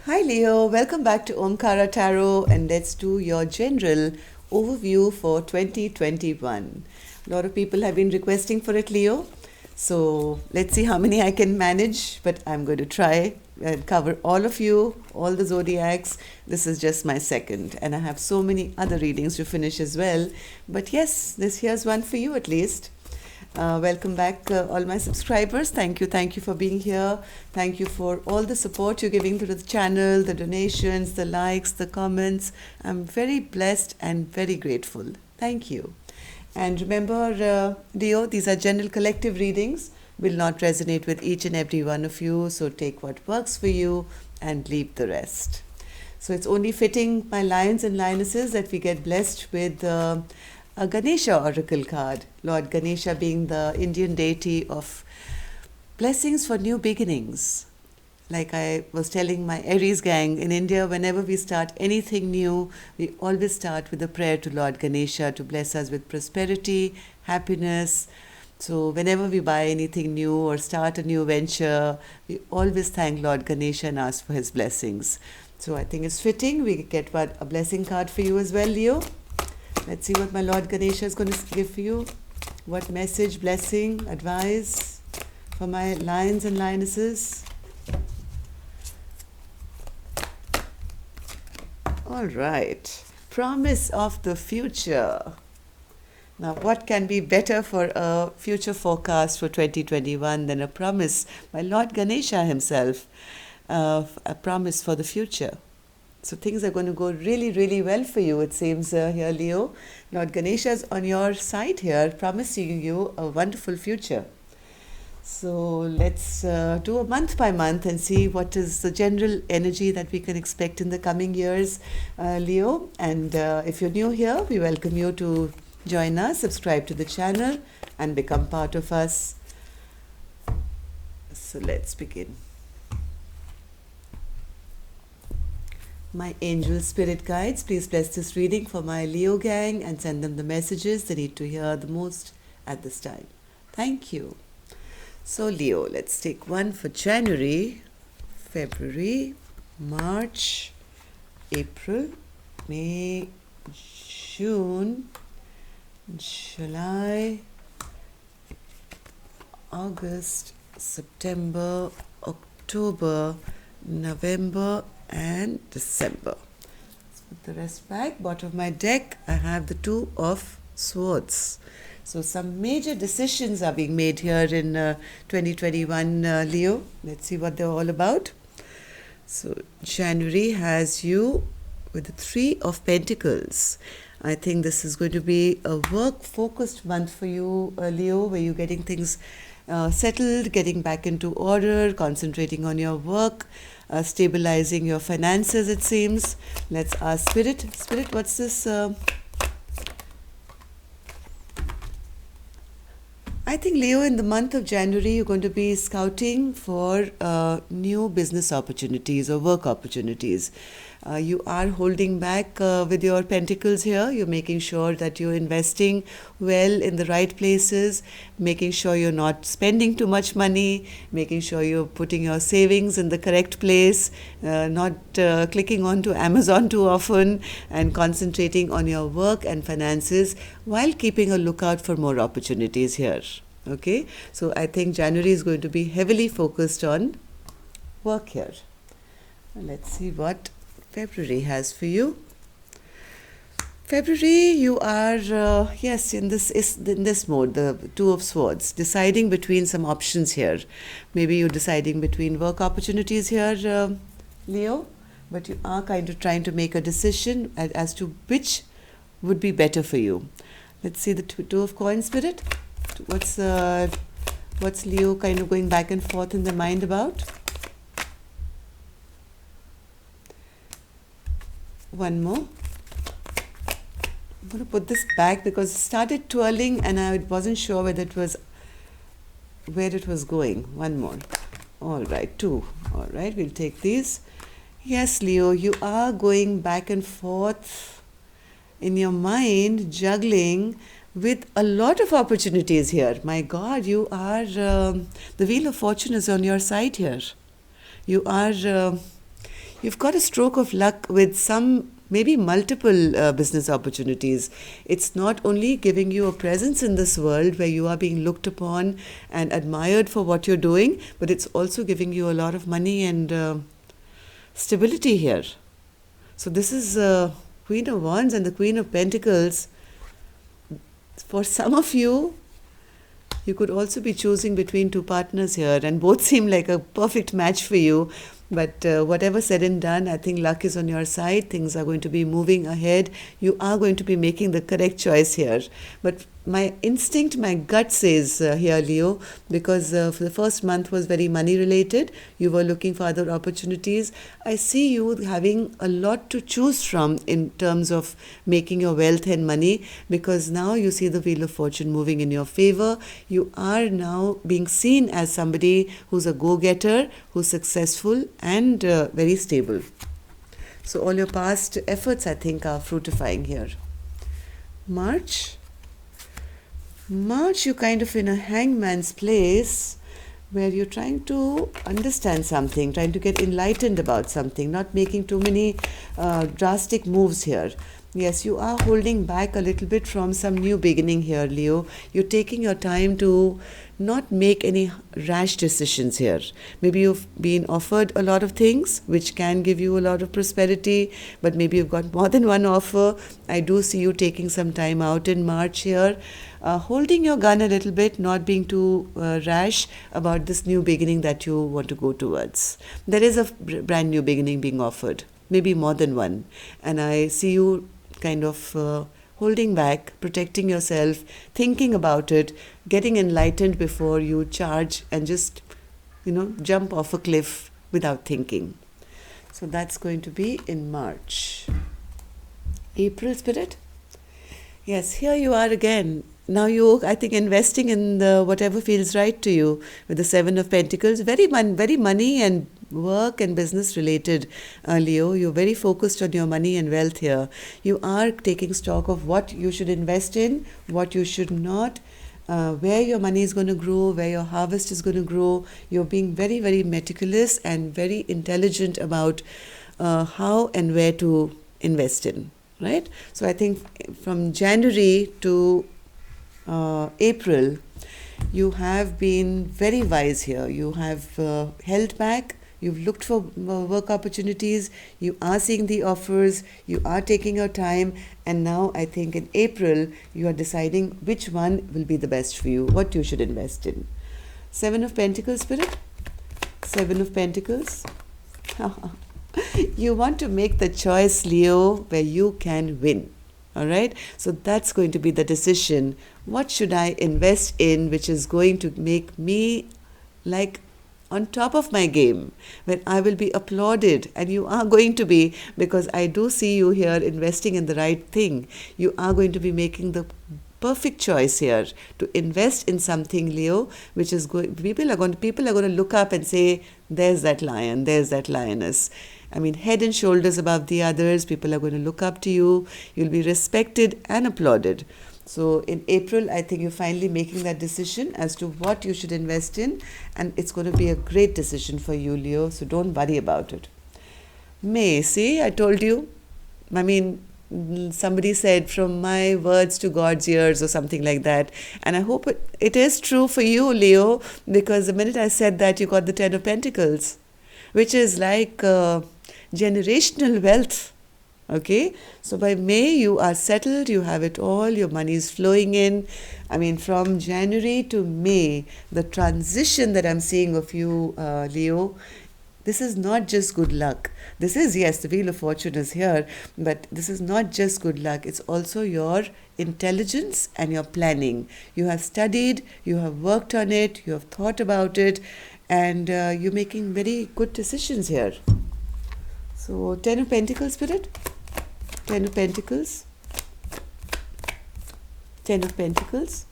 Hi Leo, welcome back to Omkara Tarot, and let's do your general overview for 2021. A lot of people have been requesting for it, Leo. So let's see how many I can manage, but I'm going to try and cover all of you, all the zodiacs. This is just my second, and I have so many other readings to finish as well. But yes, here's one for you at least. Welcome back, all my subscribers. Thank you for being here. Thank you for all the support you're giving to the channel, the donations, the likes, the comments. I'm very blessed and very grateful. Thank you. And remember, Leo, these are general collective readings, will not resonate with each and every one of you. So take what works for you and leave the rest. So it's only fitting, my lions and lionesses, that we get blessed with a Ganesha oracle card. Lord Ganesha being the Indian deity of blessings for new beginnings. Like I was telling my Aries gang, in India, whenever we start anything new, we always start with a prayer to Lord Ganesha to bless us with prosperity, happiness. So whenever we buy anything new or start a new venture, we always thank Lord Ganesha and ask for his blessings. So I think it's fitting. We get a blessing card for you as well, Leo. Let's see what my Lord Ganesha is going to give for you. What message, blessing, advice for my lions and lionesses. All right. Promise of the future. Now, what can be better for a future forecast for 2021 than a promise by Lord Ganesha himself, a promise for the future? So things are going to go really, really well for you, it seems, here, Leo. Lord Ganesha is on your side here, promising you a wonderful future. So let's do a month by month and see what is the general energy that we can expect in the coming years, Leo. And if you're new here, we welcome you to join us, subscribe to the channel, and become part of us. So let's begin. My angel spirit guides, please bless this reading for my Leo gang and send them the messages they need to hear the most at this time. Thank you. So Leo, let's take one for January, February, March, April, May, June, July, August, September, October, November, and December. Let's put the rest back. Bottom of my deck, I have the Two of Swords. So some major decisions are being made here in 2021, Leo. Let's see what they're all about. So January has you with the Three of Pentacles. I think this is going to be a work-focused month for you, Leo, where you're getting things settled, getting back into order, concentrating on your work, stabilizing your finances, it seems. Let's ask Spirit. Spirit, what's this? I think, Leo, in the month of January, you're going to be scouting for new business opportunities or work opportunities. You are holding back with your pentacles here. You're making sure that you're investing well in the right places, making sure you're not spending too much money, making sure you're putting your savings in the correct place, not clicking onto Amazon too often, and concentrating on your work and finances while keeping a lookout for more opportunities here. Okay, so I think January is going to be heavily focused on work here. Let's see what February has for you. February, you are yes, in this mode, the Two of Swords, deciding between some options here. Maybe you're deciding between work opportunities here, Leo, but you are kind of trying to make a decision as to which would be better for you. Let's see the Two of Coins, Spirit. What's Leo kind of going back and forth in the mind about? One more. I'm going to put this back because it started twirling and I wasn't sure where it was going. One more. All right, two. All right, we'll take these. Yes, Leo, you are going back and forth in your mind, juggling with a lot of opportunities here. My God, you are, the Wheel of Fortune is on your side here. You are You've got a stroke of luck with some, maybe multiple business opportunities. It's not only giving you a presence in this world where you are being looked upon and admired for what you're doing, but it's also giving you a lot of money and stability here. So this is Queen of Wands and the Queen of Pentacles. For some of you, you could also be choosing between two partners here, and both seem like a perfect match for you. But whatever said and done, I think luck is on your side. Things are going to be moving ahead. You are going to be making the correct choice here. But my instinct, my gut says here, Leo, because for the first month was very money related. You were looking for other opportunities. I see you having a lot to choose from in terms of making your wealth and money, because now you see the Wheel of Fortune moving in your favor. You are now being seen as somebody who's a go-getter, who's successful and very stable. So all your past efforts, I think, are fructifying here. March, you're kind of in a hangman's place where you're trying to understand something, trying to get enlightened about something, not making too many drastic moves here. Yes, you are holding back a little bit from some new beginning here, Leo. You're taking your time to not make any rash decisions here. Maybe you've been offered a lot of things which can give you a lot of prosperity, but maybe you've got more than one offer. I do see you taking some time out in March here, holding your gun a little bit, not being too rash about this new beginning that you want to go towards. There is a brand new beginning being offered, maybe more than one. And I see you kind of holding back, protecting yourself, thinking about it, getting enlightened before you charge and just, jump off a cliff without thinking. So that's going to be in March. April, Spirit? Yes, here you are again. Now you, I think, investing in whatever feels right to you with the Seven of Pentacles. Very money and work and business related, Leo. You're very focused on your money and wealth here. You are taking stock of what you should invest in, what you should not, where your money is going to grow, where your harvest is going to grow. You're being very, very meticulous and very intelligent about how and where to invest in, right? So I think from January to April, you have been very wise here. You have held back. You've looked for work opportunities. You are seeing the offers. You are taking your time. And now I think in April, you are deciding which one will be the best for you, what you should invest in. Seven of Pentacles, Spirit? Seven of Pentacles. You want to make the choice, Leo, where you can win. All right? So that's going to be the decision. What should I invest in which is going to make me like on top of my game, when I will be applauded, and you are going to be, because I do see you here investing in the right thing. You are going to be making the perfect choice here to invest in something, Leo, which is going. People are going to look up and say, "There's that lion. There's that lioness." I mean, head and shoulders above the others. People are going to look up to you. You'll be respected and applauded. So in April, I think you're finally making that decision as to what you should invest in, and it's going to be a great decision for you, Leo, so don't worry about it. May, see, I told you. I mean, somebody said from my words to God's ears or something like that, and I hope it is true for you, Leo, because the minute I said that, you got the Ten of Pentacles, which is like generational wealth. Okay, so by May you are settled, you have it all, your money is flowing in. I mean, from January to May, the transition that I'm seeing of you, Leo, this is not just good luck. This is, yes, the Wheel of Fortune is here, but this is not just good luck. It's also your intelligence and your planning. You have studied, you have worked on it, you have thought about it, and you're making very good decisions here. So, Ten of Pentacles, Spirit? Ten of Pentacles. Ten of Pentacles.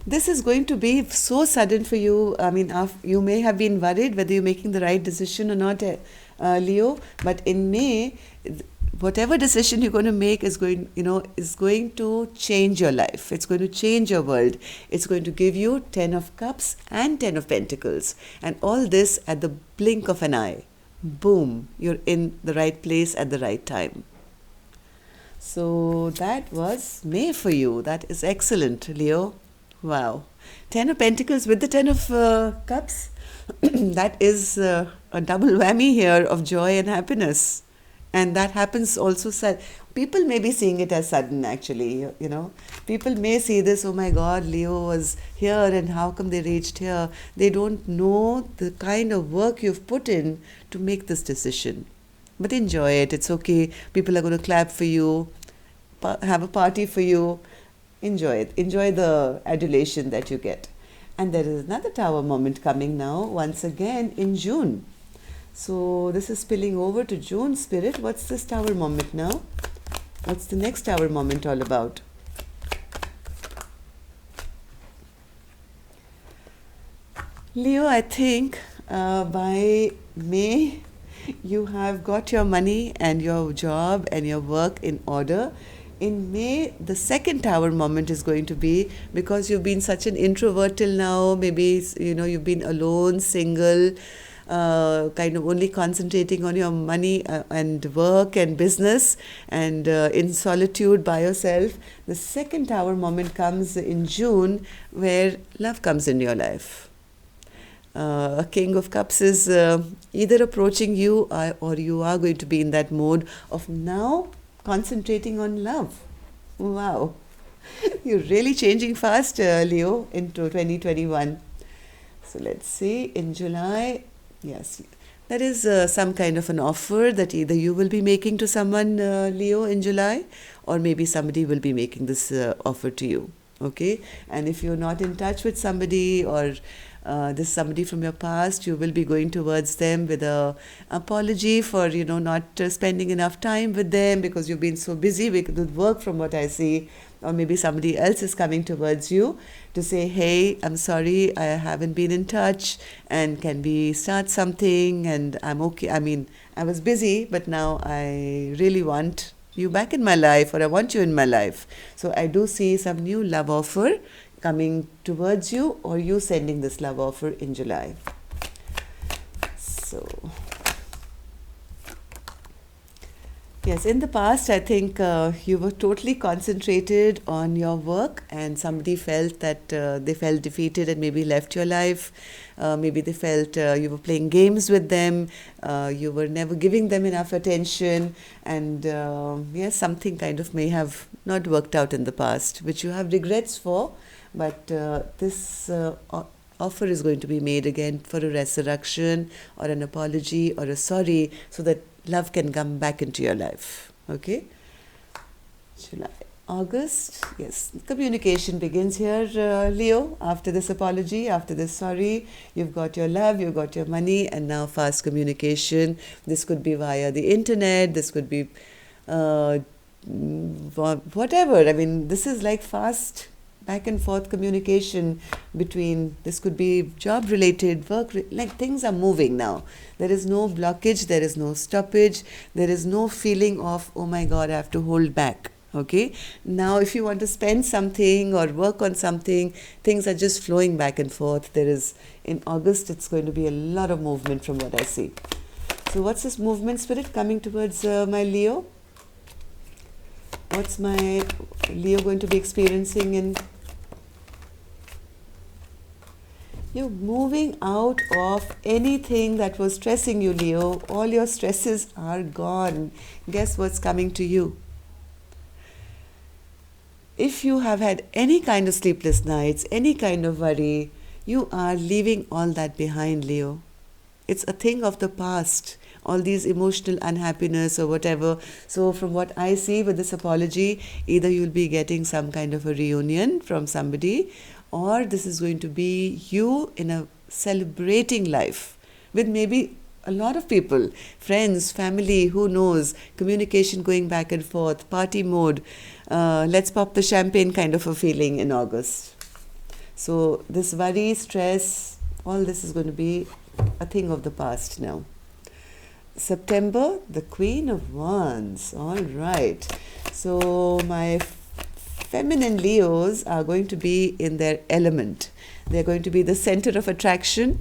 This is going to be so sudden for you. I mean, you may have been worried whether you're making the right decision or not, Leo. But in May, whatever decision you're going to make is going to change your life. It's going to change your world. It's going to give you 10 of Cups and 10 of Pentacles. And all this at the blink of an eye. boom, you're in the right place at the right time. So that was May for you. That is excellent, Leo. Wow. Ten of Pentacles with the Ten of Cups. That is a double whammy here of joy and happiness. And that happens also. People may be seeing it as sudden, actually. People may see this, oh my God, Leo was here and how come they reached here? They don't know the kind of work you've put in to make this decision. But enjoy it. It's okay. People are going to clap for you, have a party for you. Enjoy it. Enjoy the adulation that you get. And there is another tower moment coming now, once again in June. So this is spilling over to June, Spirit. What's this tower moment now? What's the next tower moment all about? Leo, I think by May, you have got your money and your job and your work in order. In May, the second tower moment is going to be, because you've been such an introvert till now, maybe, you've been alone, single, kind of only concentrating on your money and work and business and in solitude by yourself. The second tower moment comes in June, where love comes in your life. A King of Cups is either approaching you or you are going to be in that mode of now concentrating on love. Wow. You're really changing fast, Leo, into 2021. So let's see, in July, yes, there is some kind of an offer that either you will be making to someone, Leo, in July, or maybe somebody will be making this offer to you. Okay? And if you're not in touch with somebody, or this somebody from your past, you will be going towards them with a apology for not spending enough time with them because you've been so busy with work, from what I see. Or maybe somebody else is coming towards you to say, hey, I'm sorry, I haven't been in touch, and can we start something? And I'm okay. I was busy, but now I really want you back in my life, or I want you in my life. So I do see some new love offer coming towards you, or you sending this love offer in July. So yes, in the past, I think you were totally concentrated on your work, and somebody felt that they felt defeated and maybe left your life. Maybe they felt you were playing games with them, you were never giving them enough attention, and yes, something kind of may have not worked out in the past, which you have regrets for, but this offer is going to be made again for a resurrection or an apology or a sorry, so that love can come back into your life. Okay? July. August, yes, communication begins here, Leo. After this apology, after this sorry, you've got your love, you've got your money, and now fast communication. This could be via the internet, this could be whatever. This is like fast back and forth communication between, this could be job related, work, like things are moving now. There is no blockage, there is no stoppage, there is no feeling of, oh my God, I have to hold back. Okay, now if you want to spend something or work on something, things are just flowing back and forth. There is, in August, it's going to be a lot of movement from what I see. So what's this movement, Spirit, coming towards my Leo? What's my Leo going to be experiencing in? You're moving out of anything that was stressing you, Leo. All your stresses are gone. Guess what's coming to you? If you have had any kind of sleepless nights, any kind of worry, you are leaving all that behind, Leo. It's a thing of the past, all these emotional unhappiness or whatever. So from what I see with this apology, either you'll be getting some kind of a reunion from somebody, or this is going to be you in a celebrating life with maybe a lot of people, friends, family, who knows, communication going back and forth, party mode, let's pop the champagne kind of a feeling in August. So this worry, stress, all this is going to be a thing of the past now. September, the Queen of Wands. All right. So my feminine Leos are going to be in their element. They're going to be the center of attraction.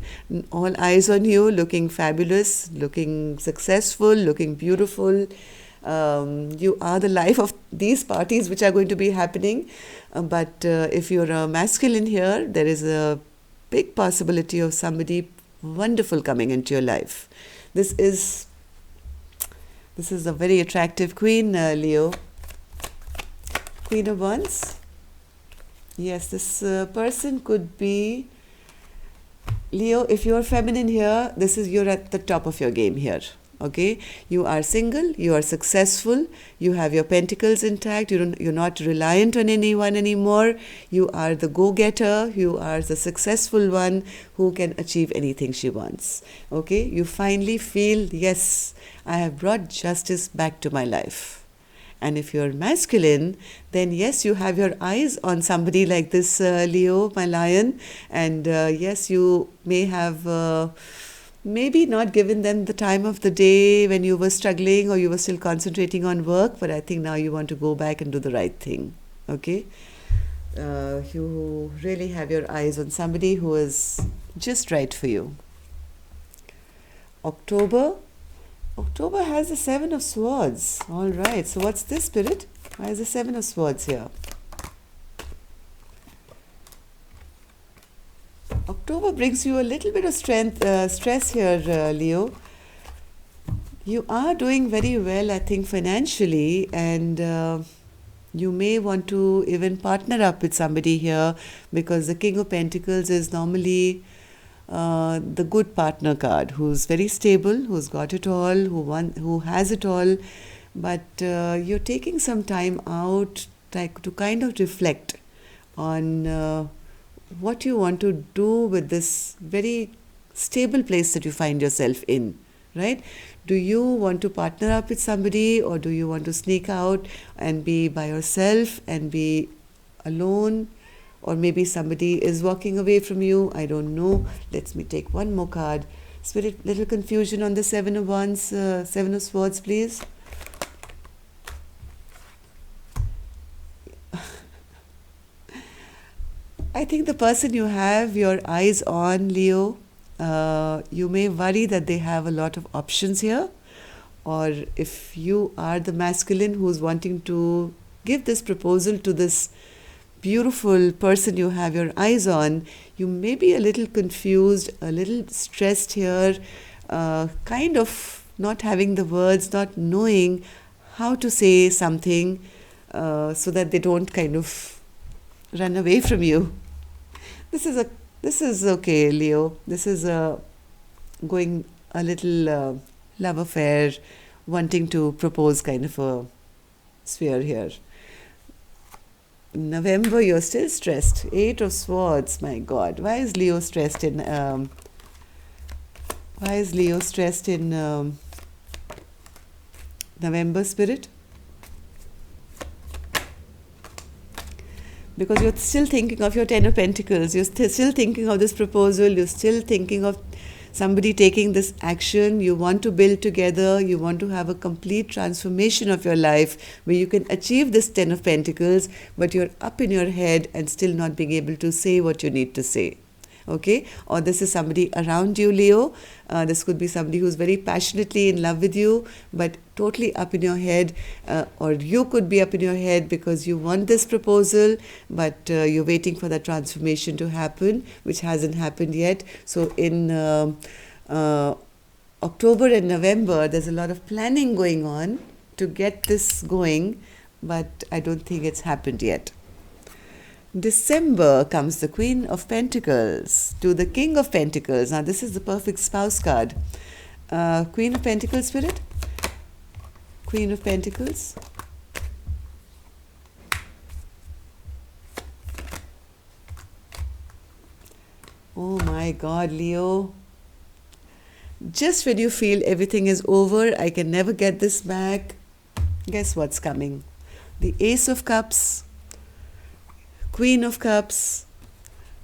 All eyes on you, looking fabulous, looking successful, looking beautiful. You are the life of these parties which are going to be happening. But if you're a masculine here, there is a big possibility of somebody wonderful coming into your life. This is a very attractive queen, Leo. Queen of Wands. Yes, this person could be Leo. If you're feminine here, you're at the top of your game here. Okay, you are single, you are successful, you have your pentacles intact, you're not reliant on anyone anymore, you are the go-getter, you are the successful one who can achieve anything she wants. Okay, you finally feel, yes, I have brought justice back to my life. And if you're masculine, then yes, you have your eyes on somebody like this, Leo, my lion, and yes, you may have maybe not given them the time of the day when you were struggling or you were still concentrating on work, but I think now you want to go back and do the right thing. Okay, you really have your eyes on somebody who is just right for you. October has the Seven of Swords. All right, so what's this, Spirit? Why is the Seven of Swords here? October brings you a little bit of stress here, Leo. You are doing very well, I think, financially, and you may want to even partner up with somebody here, because the King of Pentacles is normally the good partner card, who's very stable, who's got it all, who has it all, but you're taking some time out to kind of reflect on what you want to do with this very stable place that you find yourself in, right? Do you want to partner up with somebody, or do you want to sneak out and be by yourself and be alone? Or maybe somebody is walking away from you. I don't know. Let me take one more card. Spirit, little confusion on the Seven of Wands, Seven of Swords, please. I think the person you have your eyes on, Leo, you may worry that they have a lot of options here. Or if you are the masculine who's wanting to give this proposal to this beautiful person you have your eyes on, you may be a little confused, a little stressed here, kind of not having the words, not knowing how to say something so that they don't kind of run away from you. This is okay, Leo. This is going a little love affair, wanting to propose kind of a sphere here. November, you're still stressed. Eight of Swords, my God. Why is Leo stressed in November, Spirit? Because you're still thinking of your Ten of Pentacles. You're still thinking of this proposal. You're still thinking of somebody taking this action. You want to build together. You want to have a complete transformation of your life where you can achieve this Ten of Pentacles, but you're up in your head and still not being able to say what you need to say. Okay? Or this is somebody around you, Leo. This could be somebody who's very passionately in love with you, but totally up in your head. Or you could be up in your head because you want this proposal, but you're waiting for that transformation to happen, which hasn't happened yet. So in October and November, there's a lot of planning going on to get this going, but I don't think it's happened yet. December comes the Queen of Pentacles to the King of Pentacles. Now this is the perfect spouse card. Queen of Pentacles, Spirit. Queen of Pentacles. Oh my God, Leo. Just when you feel everything is over, I can never get this back, guess what's coming? The Ace of Cups, Queen of Cups,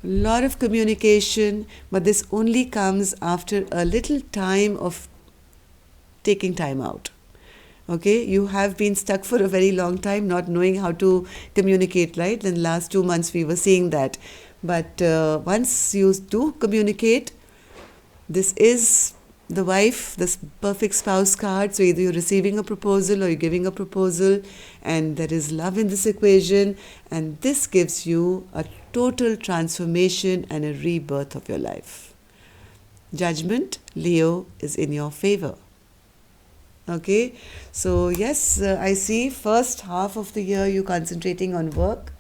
a lot of communication, but this only comes after a little time of taking time out. Okay, you have been stuck for a very long time not knowing how to communicate, right? In the last 2 months we were seeing that. But once you do communicate, this is the wife, this perfect spouse card. So either you're receiving a proposal or you're giving a proposal, and there is love in this equation, and this gives you a total transformation and a rebirth of your life. Judgment, Leo, is in your favor. Okay, so yes, I see first half of the year you concentrating on work.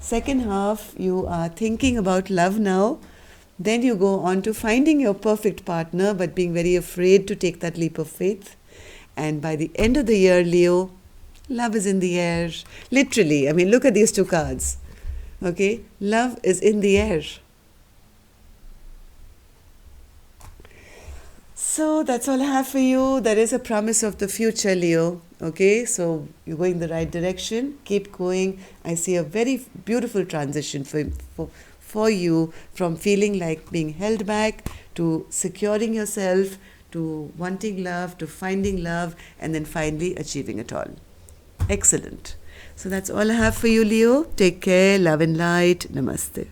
Second half you are thinking about love now. Then you go on to finding your perfect partner, but being very afraid to take that leap of faith. And by the end of the year, Leo, love is in the air. Literally, I mean, look at these two cards. Okay, love is in the air. So that's all I have for you. There is a promise of the future, Leo. Okay, so you're going the right direction. Keep going. I see a very beautiful transition for you, from feeling like being held back to securing yourself to wanting love to finding love and then finally achieving it all. Excellent. So that's all I have for you, Leo. Take care. Love and light. Namaste.